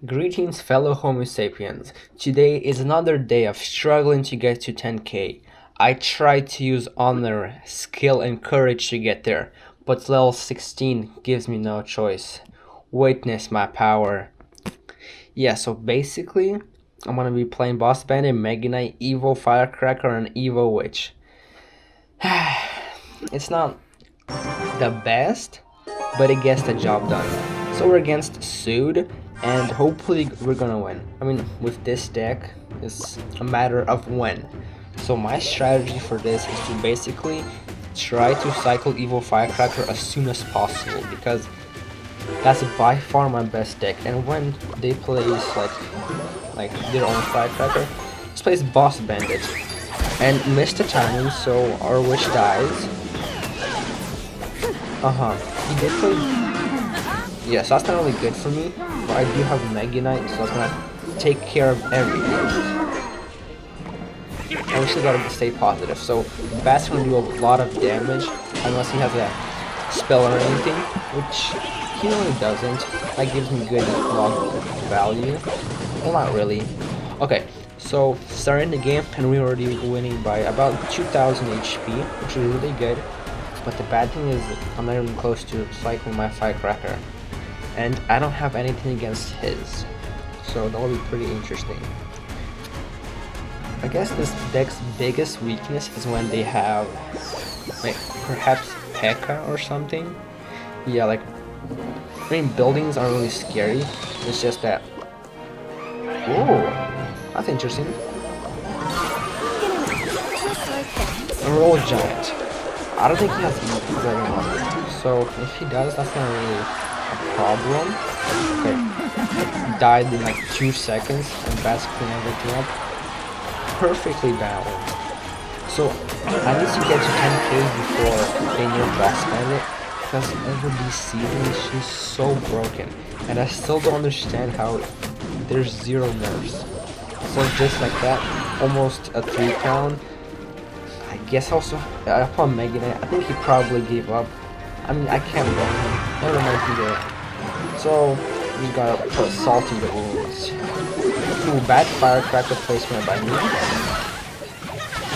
Greetings, fellow Homo sapiens. Today is another day of struggling to get to 10k. I tried to use honor, skill, and courage to get there, but level 16 gives me no choice. Witness my power. Yeah, so basically, I'm gonna be playing Boss Bandit, Mega Knight, Evo Firecracker, and Evo Witch. It's not the best, but it gets the job done. So we're against Sood, and hopefully we're gonna win. I mean, with this deck, it's a matter of when. So my strategy for this is to basically try to cycle Evo Firecracker as soon as possible, because that's by far my best deck. And when they place like their own Firecracker, let's place Boss Bandit and miss the timing, so our witch dies. He did play. Yes, that's not really good for me, but I do have Mega Knight, so that's gonna take care of everything. And we still gotta stay positive. So Bat's gonna do a lot of damage unless he has a spell or anything, which he really doesn't. That gives me good log value. Well, not really. Okay, so starting the game, and we're already winning by about 2000 HP, which is really good. But the bad thing is I'm not even close to cycling my Firecracker, and I don't have anything against his, so that will be pretty interesting. I guess this deck's biggest weakness is when they have like perhaps P.E.K.K.A. or something. Yeah, like, I mean, buildings aren't really scary, it's just that. Oh, that's interesting. A roll giant. I don't think he has Dragon Ball, so if he does, that's not really a problem. Okay, died in like 2 seconds, and Bat's cleaning everything up. Perfectly balanced. So I need to get to 10k before they nerf Boss Bandit, because over these seasons she's so broken, and I still don't understand how there's 0 nerfs. So just like that, almost a 3-pound. I guess also, I put Mega Knight. I think he probably gave up. I mean, I can't blame him. Never mind, he did. So, we gotta put salt in the wounds. Ooh, bad Firecracker placement by me.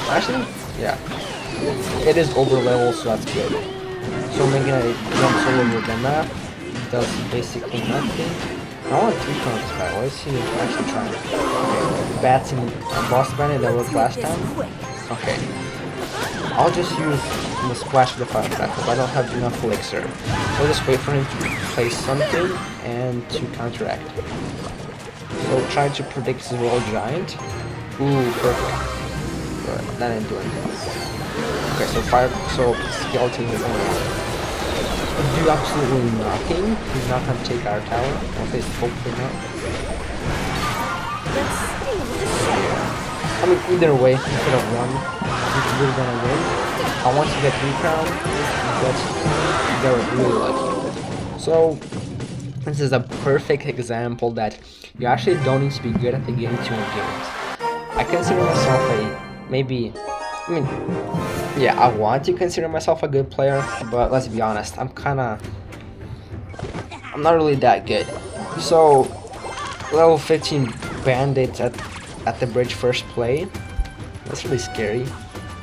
Actually, yeah. It is over level, so that's good. So Mega Knight jumps all over the map. Does basically nothing. I want 3 counts this guy. What is he actually trying? Okay, Bats in Boss Bandit that was last time. Okay. I'll just use the splash of the Firecracker, but I don't have enough elixir. So I'll just wait for him to play something and to counteract. So try to predict his roll giant. Ooh, perfect. But that didn't do anything. Okay, so skeleton is gonna do absolutely nothing. He's not gonna take our tower. I'll face hopefully not. I mean, either way, he could have won. We're gonna win. I want to get 3 crowns, but they were really lucky. So this is a perfect example that you actually don't need to be good at the game to win games. I consider myself I want to consider myself a good player, but let's be honest, I'm not really that good. So level 15 bandit at the bridge first play. That's really scary.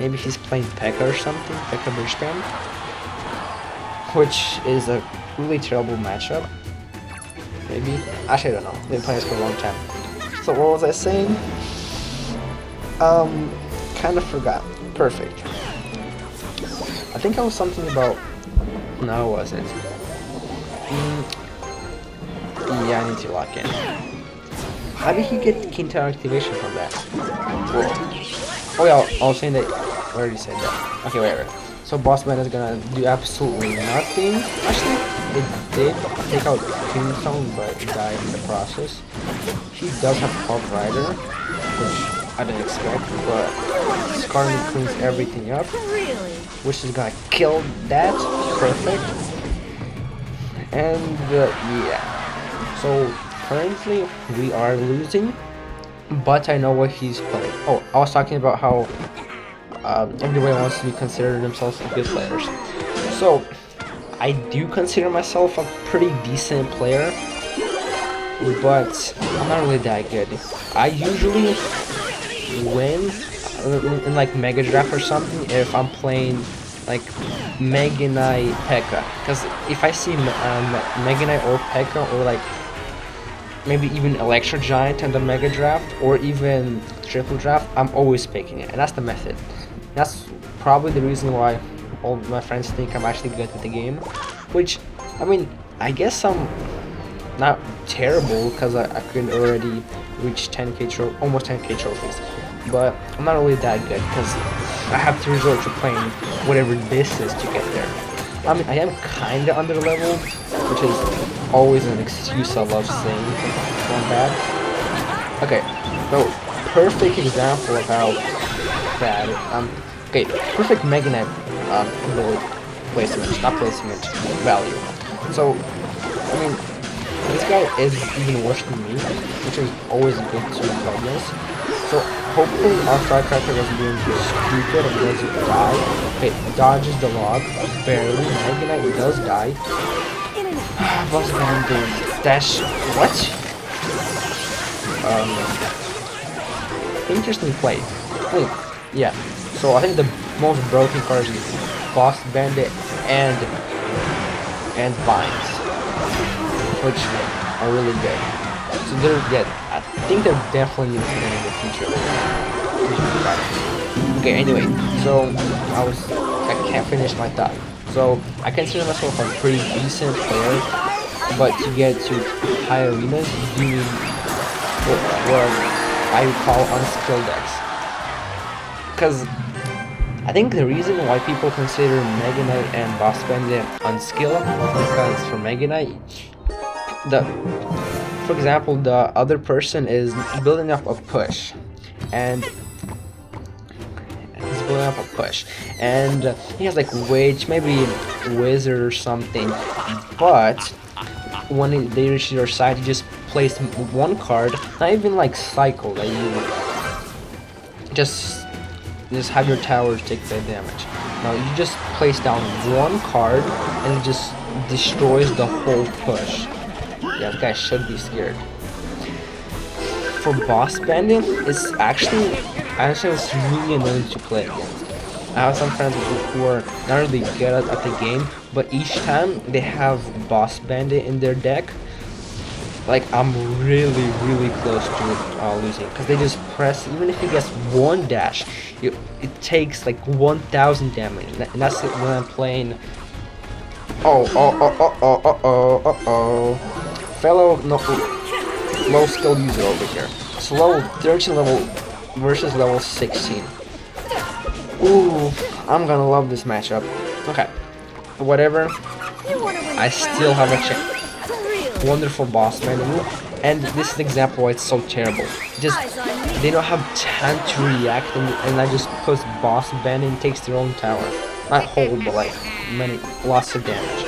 Maybe he's playing P.E.K.K.A. or something, P.E.K.K.A. bridge spam, which is a really terrible matchup. Maybe, actually I don't know, I've been playing this for a long time. So what was I saying? Kind of forgot. Perfect. I think I was something about, no, it wasn't. Yeah, I need to lock in. How did he get Quinta activation from that? Whoa. Oh yeah, I was saying that, I already said that. Okay, whatever. So Boss Man is gonna do absolutely nothing. Actually, it did take out Tombstone, but it died in the process. He does have Pop Rider, which I didn't expect, but Scarlet cleans everything up, which is gonna kill that. Perfect. And yeah. So currently we are losing, but I know what he's playing. Oh, I was talking about how everybody wants to be considered themselves good players. So I do consider myself a pretty decent player. but I'm not really that good. I usually win in like Mega Draft or something if I'm playing Mega Knight P.E.K.K.A. Because if I see Mega Knight or P.E.K.K.A. or like maybe even Electro Giant in the Mega Draft or even Triple Draft, I'm always picking it, and that's the method. That's probably the reason why all my friends think I'm actually good at the game, which, I mean, I guess I'm not terrible because I could already reach 10k almost 10k trophies, but I'm not really that good because I have to resort to playing whatever this is to get there. I mean, I am kinda under leveled, which is always an excuse I love saying when I'm bad. Okay, so perfect example of how bad. Okay, perfect Mega Knight ability placement, not placement, value. So, I mean, this guy is even worse than me, which is always good to diagnose. So hopefully our firecracker doesn't do anything stupid and doesn't die. Okay, dodges the log, barely. Mega Knight does die. Boss man dash. What? Interesting play. Wait, yeah. So I think the most broken cards is Boss Bandit and Vines, which are really good. So I think they're definitely new to in the future. Okay, anyway, so I can't finish my thought. So I consider myself a pretty decent player, but to get to high arenas, you need what I call unskilled decks. Because I think the reason why people consider Mega Knight and Boss Bandit unskilled is because for Mega Knight, for example, the other person is building up a push, and he has like Witch, maybe Wizard or something, but when they reach your side, you just place one card, not even like cycle, that you just have your towers take the damage. Now you just place down one card and it just destroys the whole push. Yeah, this guy should be scared. For Boss Bandit, it's actually it's really annoying to play against. I have some friends who are not really good at the game, but each time they have Boss Bandit in their deck, like I'm really close to losing, because they just press, even if he gets one dash, it takes like 1000 damage, and that's it when I'm playing. Fellow low skill user over here. So level 13 level versus level 16. Ooh, I'm gonna love this matchup. Okay, whatever. I still have a chance. Wonderful boss man, and this is the example why it's so terrible. Just they don't have time to react, and I just push boss band and takes their own tower. Not whole, but like lots of damage.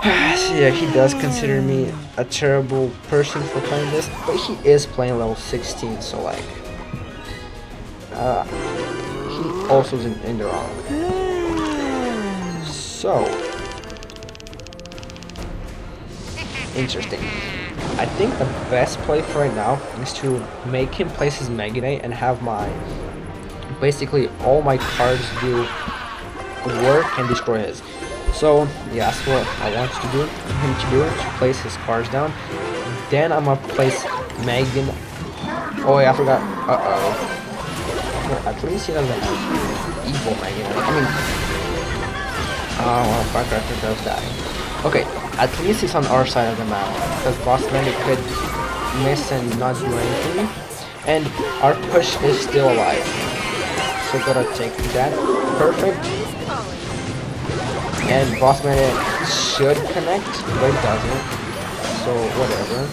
So yeah, he does consider me a terrible person for playing this, but he is playing level 16, so like, he also is in the wrong. So, interesting. I think the best play for right now is to make him place his Mega Knight and have basically all my cards do work and destroy his. So yeah, that's what I want him to do, to place his cards down. Then I'm gonna place Megan. Oh yeah, I forgot. Well, at least he doesn't have evil Megan. I mean, oh, Firecracker does die. Okay, at least he's on our side of the map, because Boss Bandit could miss and not do anything, and our push is still alive. So gotta take that. Perfect. And Boss Bandit should connect, but it doesn't. So whatever.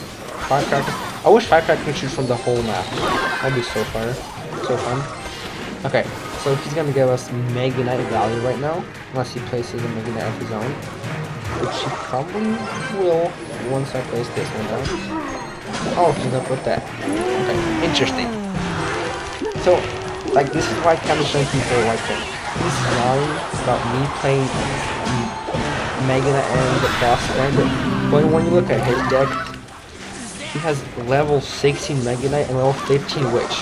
Firecracker. I wish Firecracker could shoot from the whole map. That'd be so fun. Okay, so he's gonna give us Mega Knight value right now, unless he places a Mega Knight of his own, which he probably will once I place this one down. Oh, he's gonna put that. Okay, interesting. So, like, this is why I kind of show people like him. He's lying about me playing Mega Knight and Boss Bandit, but when you look at his deck, he has level 16 Mega Knight and level 15 Witch,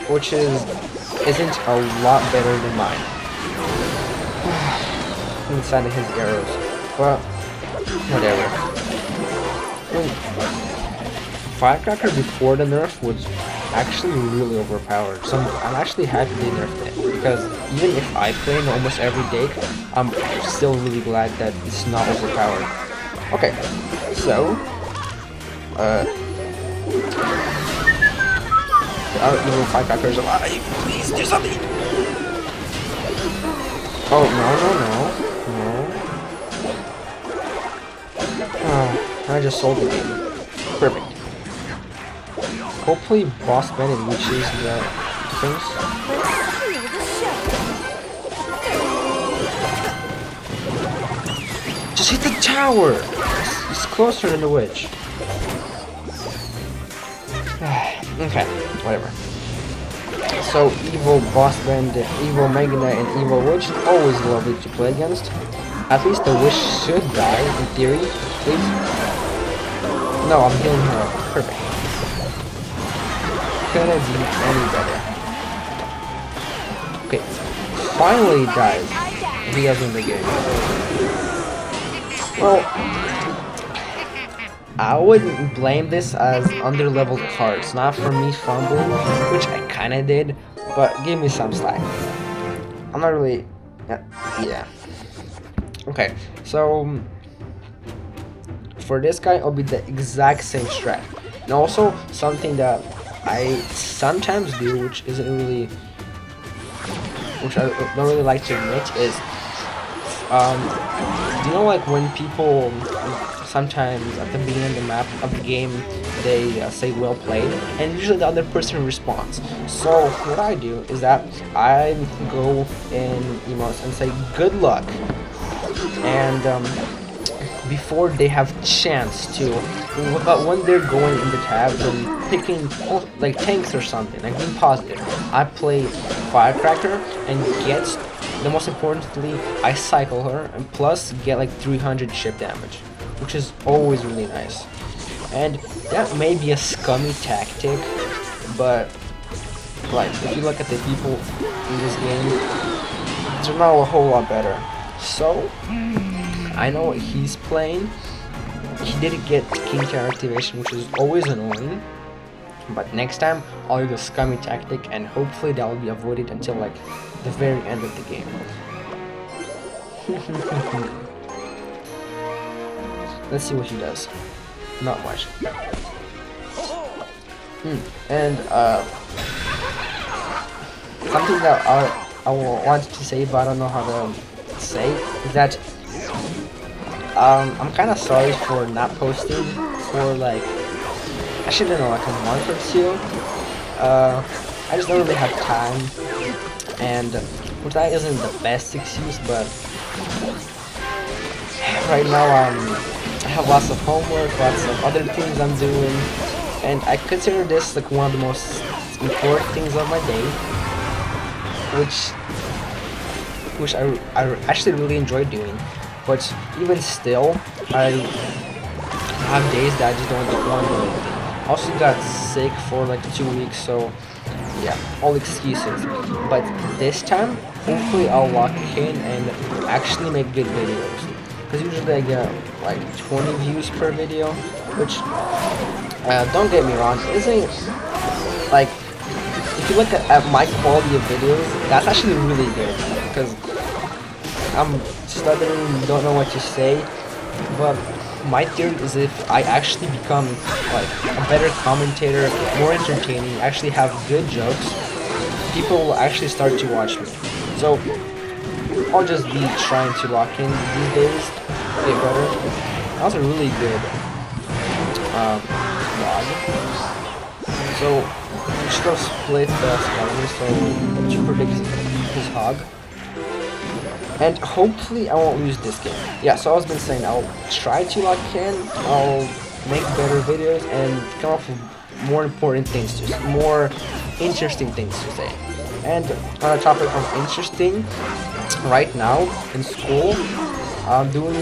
which isn't a lot better than mine. Inside of his arrows, but whatever. I mean, Firecracker before the nerf was actually really overpowered, so I'm actually happy they nerfed it, because even if I play it almost every day, I'm still really glad that it's not overpowered. Okay, so our evil Firecrackers alive, please do something! Oh, no. Oh, I just sold the game. Perfect. Hopefully Boss Bandit reaches the things. Just hit the tower! It's closer than the witch. Okay, whatever. So, evil Boss Bandit, evil Mega Knight, and evil Witch, always lovely to play against. At least the Witch should die, in theory, please. No, I'm healing her up. Perfect. Couldn't be any better. Okay, finally he dies. He doesn't the game. Well, I wouldn't blame this as under-leveled cards, not for me fumbling, which I kinda did, but give me some slack. I'm not really... yeah. Okay, so... for this guy, it'll be the exact same strat. And also, something that I sometimes do, which isn't really... which I don't really like to admit, is... do you know, like, when people... sometimes at the beginning of the map of the game they say well played, and usually the other person responds. So what I do is that I go in emotes and say good luck, and before they have chance to, but when they're going in the tabs and picking like tanks or something, like being positive, I play Firecracker and get, the most importantly, I cycle her and plus get like 300 chip damage, which is always really nice. And that may be a scummy tactic, but like if you look at the people in this game, they're not a whole lot better. So I know what he's playing. He didn't get King Tower activation, which is always annoying, but next time I'll use a scummy tactic, and hopefully that will be avoided until like the very end of the game. Let's see what he does. Not much. And something that I wanted to say, but I don't know how to say, is that I'm kind of sorry for not posting for like, I should know, like a month or two. I just don't really have time, and which that isn't the best excuse, but right now I have lots of homework, lots of other things I'm doing, and I consider this like one of the most important things of my day, which I actually really enjoy doing. But even still, I have days that I just don't want to do anything. I also got sick for like 2 weeks, so yeah, all excuses. But this time, hopefully I'll lock in and actually make good videos. Because usually I get like 20 views per video, which, don't get me wrong, isn't like, if you look at my quality of videos, that's actually really good. Because I'm stuttering, don't know what to say, but my theory is if I actually become like a better commentator, more entertaining, actually have good jokes, people will actually start to watch me. So I'll just be trying to lock in these days, get better. That was a really good vlog. So we should go split the skeleton, so to predict his hog. And hopefully I won't lose this game. Yeah, so I was been saying I'll try to lock in, I'll make better videos and come up with more important things to say, more interesting things to say. And on the topic of interesting, right now in school I'm doing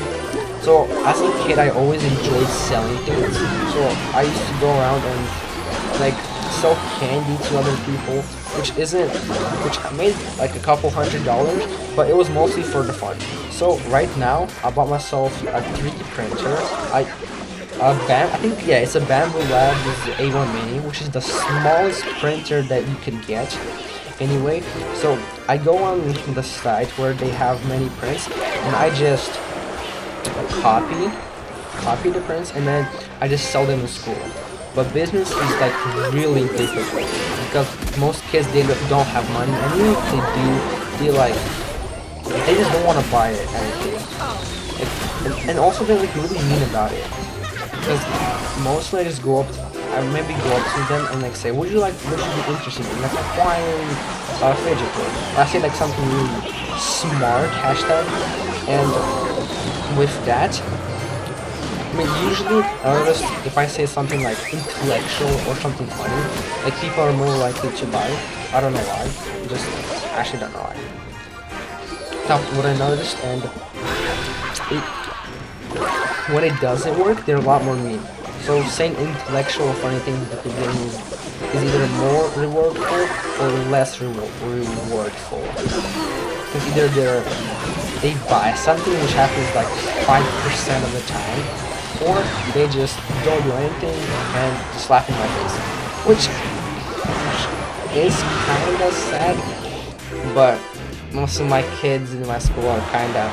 So as a kid, I always enjoyed selling things. So I used to go around and like sell candy to other people, which I made like a couple $100, but it was mostly for the fun. So right now, I bought myself a 3D printer. I think, yeah, it's a Bamboo Labs A1 Mini, which is the smallest printer that you can get. Anyway, so I go on the site where they have many prints, and I just copy the prints, and then I just sell them in school. But business is like really difficult because most kids, they don't have money, and even if they do, they just don't want to buy it. And also they're like really mean about it, because mostly I just maybe go up to them and like say, would you be interested in like acquiring a fidget toy? I say like something really smart, hashtag, and with that, I mean, usually, if I say something like intellectual or something funny, like people are more likely to buy it. I don't know why. Just actually don't know why. That's what I noticed, and when it doesn't work, they're a lot more mean. So saying intellectual or funny things at the beginning is either more rewardful or less rewardful. Because either they buy something, which happens like 5% of the time, or they just don't do anything and slap in my face, which is kind of sad. But most of my kids in my school are kind of,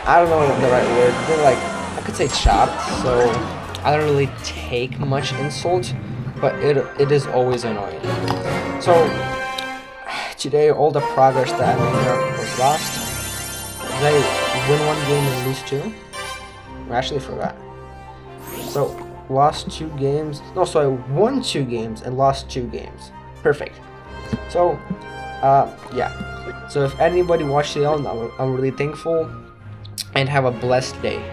I don't know the right word, they're like, I could say chopped, so I don't really take much insult, but it is always annoying. So today all the progress that I made was lost. Did I win one game and lose two? I actually forgot. So lost 2 games. No, so I won 2 games and lost 2 games. Perfect. So yeah. So if anybody watched it all, I'm really thankful, and have a blessed day.